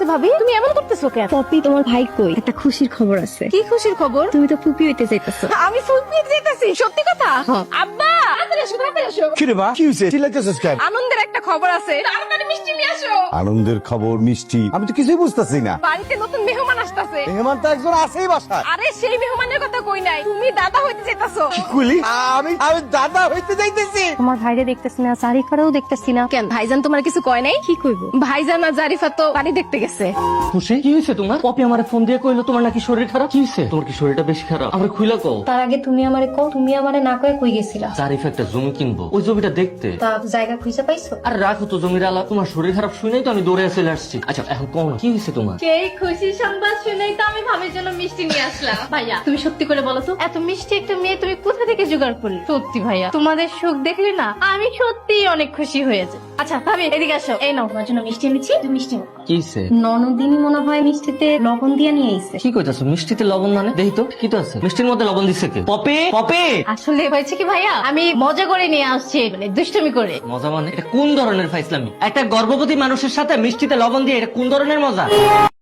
হয়েছে ভাবি? তুমি এমন করতেছো কেন? পপি, তোমার ভাই কই? একটা খুশির খবর আছে। কি খুশির খবর? তুমি তো ফুপি হইতে চাইতেছো। আমি ফুলপি যেতেছি, সত্যি কথা? আব্বা তাড়াতাড়ি এসো, তাড়াতাড়ি এসো। কি রে মা, কি হয়েছে? চিল্লাইতেছিস কেন? আনন্দের একটা খবর আছে, তাড়াতাড়ি মিষ্টি নিয়ে আসো। আনন্দের খবর, মিষ্টি, আমি তো কিছুই বুঝতেছি না। বাড়িতে নতুন মেহমান আসতেছে। মেহমান তো একজন আছেই বাসায়। আরে সেই মেহমানের কথা কই নাই, তুমি দাদা হইতে যেতেছো। কি কইলি? আমি দাদা হইতে যাইতেছি। তোমার ভাইরে দেখতেছি না, জারিফারেও দেখতেছি না। কেন ভাইজান তোমার কিছু কয় নাই? কি কইবো? ভাইজান আর জারিফা তো বাড়ি দেখতে গেছে। খুশি কি হয়েছে তোমার? পপি আমারে ফোন দিয়ে কইলো তোমার নাকি শরীর খারাপ। কি হয়েছে? তোমার কি শরীরটা বেশি খারাপ? আমরা খুইলা কও। তার আগে তুমি আমারে কও, তুমি আমারে না কয়ে কই গেছিলা? জারিফ একটা জমি কিনবো, ওই জমিটা দেখতে। তা জায়গা খুঁজে পাইছো? আর রাখো তো জমির আলা, তোমার শরীর খারাপ শুনেই তো আমি দৌড়ে চলে আসছি। আচ্ছা এখন কোন কি হয়েছে তোমার? সেই খুশি সংবাদ শুনেই তো আমি ভাবির জন্য মিষ্টি নিয়ে আসলাম। ভাইয়া তুমি সত্যি করে বলো তো, এত মিষ্টি একটা মেয়ে তুমি কোথা থেকে জোগাড় করলে? সত্যি ভাইয়া, তোমাদের সুখ দেখলে না আমি সত্যি অনেক খুশি হয়েছে। আচ্ছা ভাবি এদিকে আসো, এই নাও তোমার জন্য মিষ্টি এনেছি, তুমি মিষ্টি মুখ করো। কি হয়েছে? ননদিনী মনে হয় মিষ্টিতে লবণ দিয়ে নিয়ে আইছে। কি কইতাছো? মিষ্টিতে লবণ মানে? দেখি তো কি তো আছে মিষ্টির মধ্যে, লবণ দিছে কে? পপি পপি, আসলে হয়েছে কি ভাইয়া, আমি মজা করে নিয়ে আসছি, মানে দুষ্টুমি করে। মজা মানে? এটা কোন ধরনের ফাইসলামি? একটা গর্ভবতী মানুষের সাথে মিষ্টিতে লবণ দিয়ে এটা কোন ধরনের মজা?